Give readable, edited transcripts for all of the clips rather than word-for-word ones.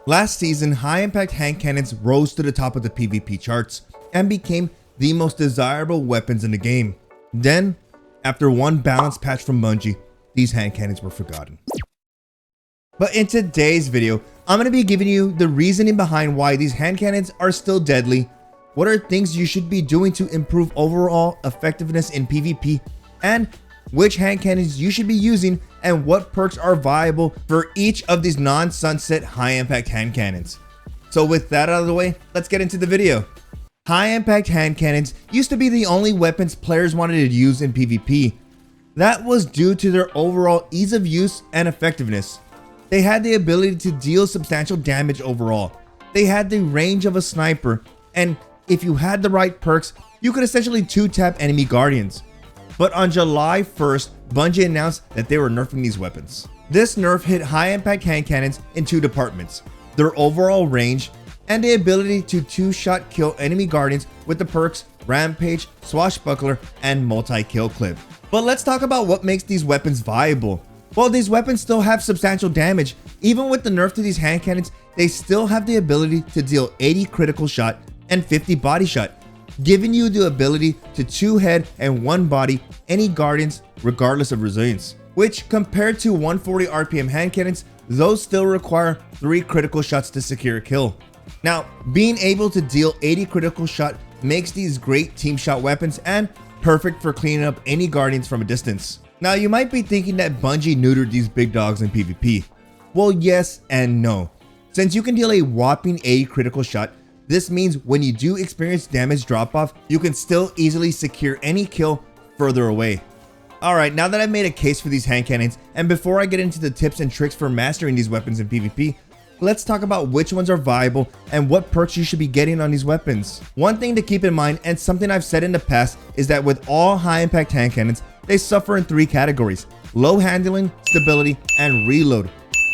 Last season, High Impact Handcannons rose to the top of the PvP charts and became the most desirable weapons in the game. Then, after one balance patch from Bungie, these handcannons were forgotten. But in today's video, I'm going to be giving you the reasoning behind why these handcannons are still deadly, what are things you should be doing to improve overall effectiveness in PvP, and which handcannons you should be using and what perks are viable for each of these non-sunset high impact handcannons. So with that out of the way, let's get into the video. High impact handcannons used to be the only weapons players wanted to use in PvP. That was due to their overall ease of use and effectiveness. They had the ability to deal substantial damage overall. They had the range of a sniper, and if you had the right perks, you could essentially 2-tap enemy guardians. But on July 1st, Bungie announced that they were nerfing these weapons. This nerf hit high impact handcannons in two departments: their overall range and the ability to 2-shot kill enemy guardians with the perks Rampage, Swashbuckler, and Multi-Kill Clip. But let's talk about what makes these weapons viable. Well, these weapons still have substantial damage. Even with the nerf to these handcannons, they still have the ability to deal 80 critical shot and 50 body shot, giving you the ability to 2-head and 1-body any guardians regardless of resilience. Which, compared to 140 RPM handcannons, those still require 3 critical shots to secure a kill. Now, being able to deal 80 critical shot makes these great team shot weapons and perfect for cleaning up any guardians from a distance. Now, you might be thinking that Bungie neutered these big dogs in PvP. Well, yes and no. Since you can deal a whopping 80 critical shot, this means when you do experience damage drop off, you can still easily secure any kill further away. Alright, now that I've made a case for these handcannons, and before I get into the tips and tricks for mastering these weapons in PvP, let's talk about which ones are viable and what perks you should be getting on these weapons. One thing to keep in mind, and something I've said in the past, is that with all high impact handcannons, they suffer in 3 categories: low handling, stability, and reload.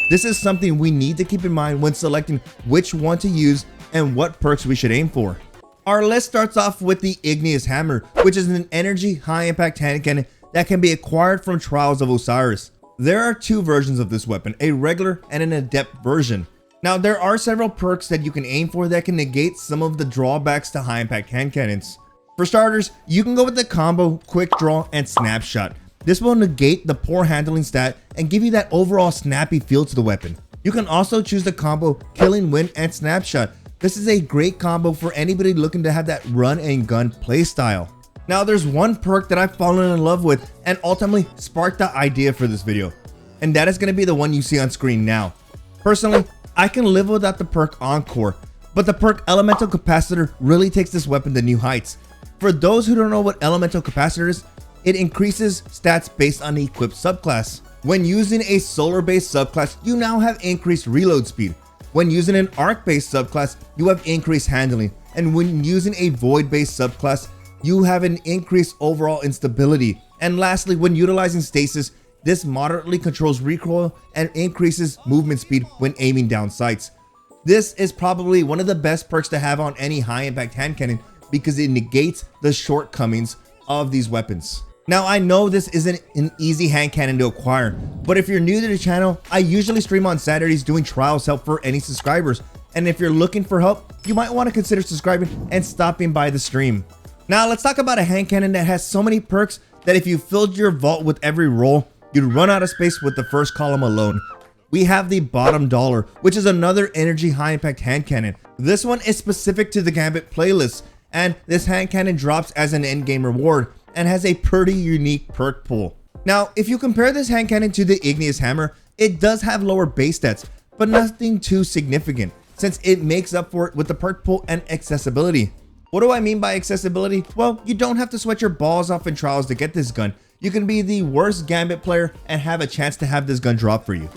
This is something we need to keep in mind when selecting which one to use and what perks we should aim for. Our list starts off with the Igneous Hammer, which is an energy high impact handcannon that can be acquired from Trials of Osiris. There are 2 versions of this weapon, a regular and an adept version. Now, there are several perks that you can aim for that can negate some of the drawbacks to high impact handcannons. For starters, you can go with the combo Quick Draw and Snapshot. This will negate the poor handling stat and give you that overall snappy feel to the weapon. You can also choose the combo Killing Wind and Snapshot. This is a great combo for anybody looking to have that run and gun playstyle. Now, there's one perk that I've fallen in love with and ultimately sparked the idea for this video, and that is going to be the one you see on screen now. Personally, I can live without the perk Encore, but the perk Elemental Capacitor really takes this weapon to new heights. For those who don't know what Elemental Capacitor is, it increases stats based on the equipped subclass. When using a solar-based subclass, you now have increased reload speed. When using an arc-based subclass, you have increased handling. And when using a void-based subclass, you have an increased overall instability. And lastly, when utilizing stasis, this moderately controls recoil and increases movement speed when aiming down sights. This is probably one of the best perks to have on any high impact handcannon because it negates the shortcomings of these weapons. Now, I know this isn't an easy handcannon to acquire, but if you're new to the channel, I usually stream on Saturdays doing trials help for any subscribers. And if you're looking for help, you might want to consider subscribing and stopping by the stream. Now, let's talk about a handcannon that has so many perks that if you filled your vault with every roll, you'd run out of space with the first column alone. We have the Bottom Dollar, which is another energy high impact handcannon. This one is specific to the Gambit playlist, and this handcannon drops as an endgame reward and has a pretty unique perk pool. Now, if you compare this handcannon to the Igneous Hammer, it does have lower base stats, but nothing too significant, since it makes up for it with the perk pool and accessibility. What do I mean by accessibility? Well, you don't have to sweat your balls off in trials to get this gun. You can be the worst Gambit player and have a chance to have this gun drop for you.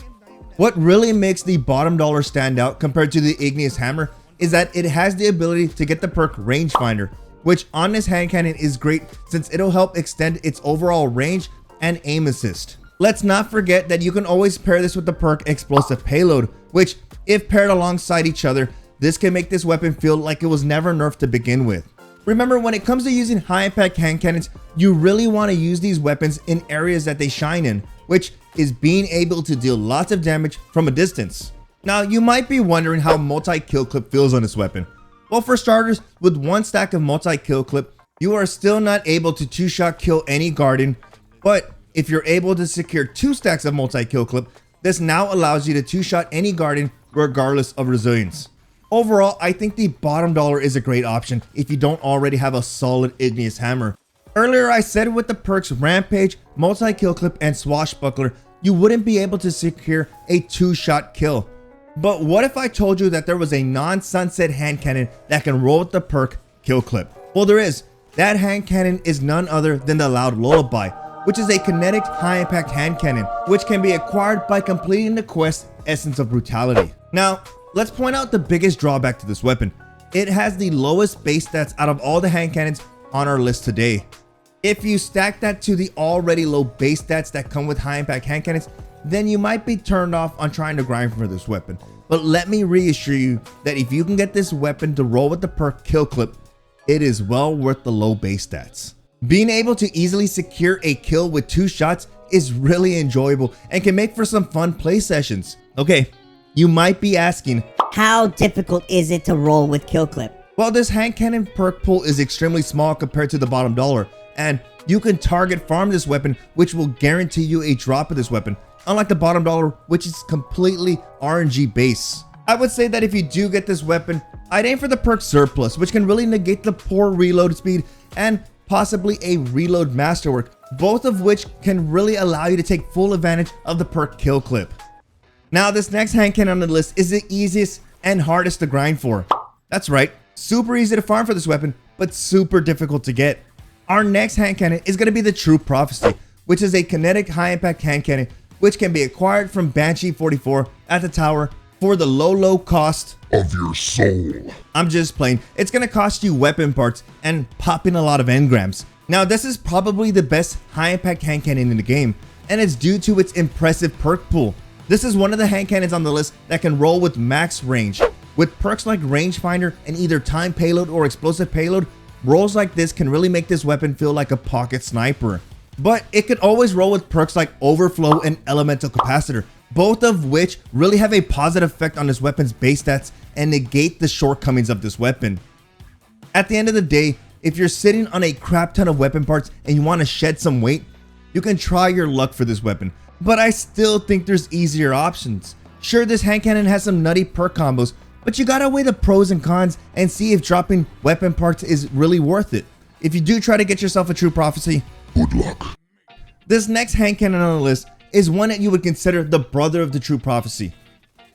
What really makes the Bottom Dollar stand out compared to the Igneous Hammer is that it has the ability to get the perk Rangefinder, which on this handcannon is great since it'll help extend its overall range and aim assist. Let's not forget that you can always pair this with the perk Explosive Payload, which, if paired alongside each other, this can make this weapon feel like it was never nerfed to begin with. Remember, when it comes to using high impact handcannons, you really want to use these weapons in areas that they shine in, which is being able to deal lots of damage from a distance. Now, you might be wondering how multi-kill clip feels on this weapon. Well, for starters, with one stack of multi-kill clip, you are still not able to two-shot kill any Guardian, but if you're able to secure 2 stacks of multi-kill clip, this now allows you to two-shot any Guardian regardless of resilience. Overall, I think the bottom dollar is a great option if you don't already have a solid igneous hammer. Earlier I said with the perks Rampage, multi-kill clip, and Swashbuckler, you wouldn't be able to secure a 2-shot kill. But what if I told you that there was a non-sunset hand cannon that can roll with the perk kill clip? Well, there is. That hand cannon is none other than the Loud Lullaby, which is a kinetic high impact hand cannon, which can be acquired by completing the quest Essence of Brutality. Now, let's point out the biggest drawback to this weapon. It has the lowest base stats out of all the hand cannons on our list today. If you stack that to the already low base stats that come with high impact hand cannons, then you might be turned off on trying to grind for this weapon. But let me reassure you that if you can get this weapon to roll with the perk kill clip, it is well worth the low base stats. Being able to easily secure a kill with 2 shots is really enjoyable and can make for some fun play sessions. Okay, you might be asking, how difficult is it to roll with kill clip? well, this hand cannon perk pool is extremely small compared to the bottom dollar, and you can target farm this weapon, which will guarantee you a drop of this weapon, unlike the bottom dollar, which is completely RNG base. I would say that if you do get this weapon, I'd aim for the perk Surplus, which can really negate the poor reload speed and possibly a reload masterwork, both of which can really allow you to take full advantage of the perk kill clip. Now, this next hand cannon on the list is the easiest and hardest to grind for. That's right, super easy to farm for this weapon, but super difficult to get. Our next hand cannon is going to be the True Prophecy, which is a kinetic high impact hand cannon, which can be acquired from Banshee 44 at the tower for the low cost of your soul. I'm just playing. It's going to cost you weapon parts and popping a lot of engrams. Now, this is probably the best high impact hand cannon in the game, and it's due to its impressive perk pool. This is one of the hand cannons on the list that can roll with max range. With perks like Rangefinder and either time payload or explosive payload, rolls like this can really make this weapon feel like a pocket sniper. But it could always roll with perks like Overflow and Elemental Capacitor, both of which really have a positive effect on this weapon's base stats and negate the shortcomings of this weapon. At the end of the day, if you're sitting on a crap ton of weapon parts and you want to shed some weight, you can try your luck for this weapon, but I still think there's easier options. Sure, this hand cannon has some nutty perk combos, but you gotta weigh the pros and cons and see if dropping weapon parts is really worth it. If you do try to get yourself a True Prophecy, good luck. This next hand cannon on the list is one that you would consider the brother of the True Prophecy.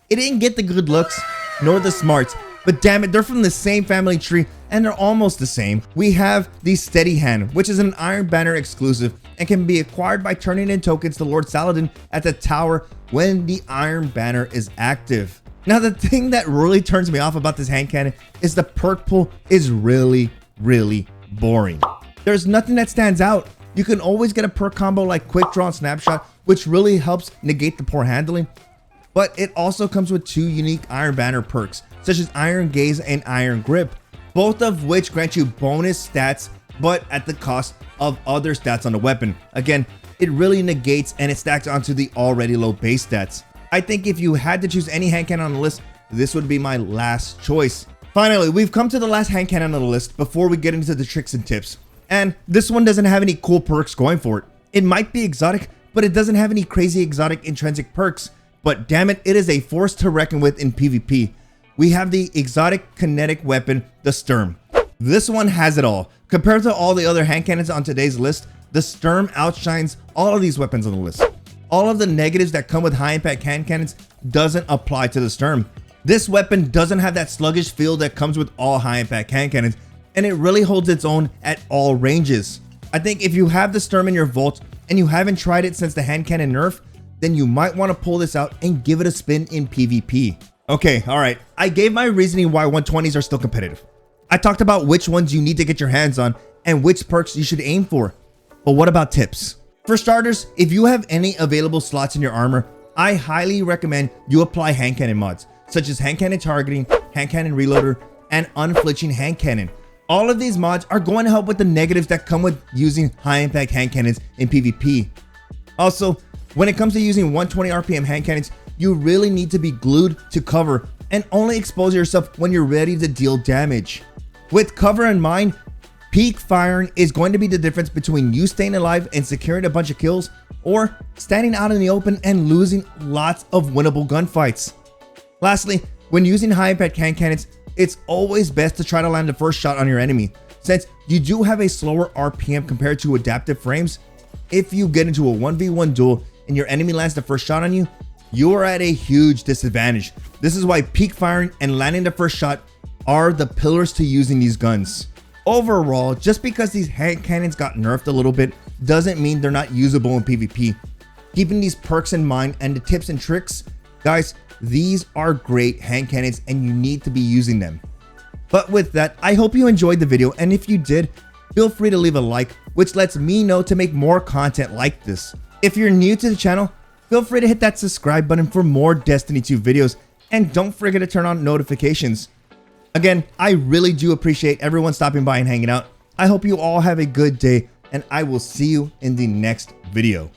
It didn't get the good looks nor the smarts, but damn it, they're from the same family tree and they're almost the same. We have the Steady Hand, which is an Iron Banner exclusive and can be acquired by turning in tokens to Lord Saladin at the tower when the Iron Banner is active. Now, the thing that really turns me off about this hand cannon is the perk pool is really boring. There's nothing that stands out. You can always get a perk combo like Quick Draw and Snapshot, which really helps negate the poor handling, but it also comes with 2 unique Iron Banner perks, such as Iron Gaze and Iron Grip, both of which grant you bonus stats, but at the cost of other stats on the weapon. Again, it really negates and it stacks onto the already low base stats. I think if you had to choose any hand cannon on the list, this would be my last choice. Finally, we've come to the last hand cannon on the list before we get into the tricks and tips. And this one doesn't have any cool perks going for it. It might be exotic, but it doesn't have any crazy exotic intrinsic perks. But damn it, it is a force to reckon with in PvP. We have the exotic kinetic weapon, the Sturm. This one has it all. Compared to all the other hand cannons on today's list, the Sturm outshines all of these weapons on the list. All of the negatives that come with high impact hand cannons doesn't apply to the Sturm. This weapon doesn't have that sluggish feel that comes with all high impact hand cannons, and it really holds its own at all ranges. I think if you have the Sturm in your vault and you haven't tried it since the hand cannon nerf, then you might want to pull this out and give it a spin in PvP. Okay, alright, I gave my reasoning why 120s are still competitive. I talked about which ones you need to get your hands on and which perks you should aim for. But what about tips? For starters, if you have any available slots in your armor, I highly recommend you apply hand cannon mods, such as hand cannon targeting, hand cannon reloader, and unflinching hand cannon. All of these mods are going to help with the negatives that come with using high impact hand cannons in PvP. Also, when it comes to using 120 RPM hand cannons, you really need to be glued to cover and only expose yourself when you're ready to deal damage. With cover in mind, peak firing is going to be the difference between you staying alive and securing a bunch of kills, or standing out in the open and losing lots of winnable gunfights. Lastly, when using high impact hand cannons, it's always best to try to land the first shot on your enemy. Since you do have a slower RPM compared to adaptive frames, if you get into a 1v1 duel and your enemy lands the first shot on you, you are at a huge disadvantage. This is why peak firing and landing the first shot are the pillars to using these guns. Overall, just because these hand cannons got nerfed a little bit doesn't mean they're not usable in PvP. Keeping these perks in mind and the tips and tricks, guys, these are great hand cannons and you need to be using them. But with that, I hope you enjoyed the video, and if you did, feel free to leave a like, which lets me know to make more content like this. If you're new to the channel, feel free to hit that subscribe button for more Destiny 2 videos, and don't forget to turn on notifications. Again, I really do appreciate everyone stopping by and hanging out. I hope you all have a good day, and I will see you in the next video.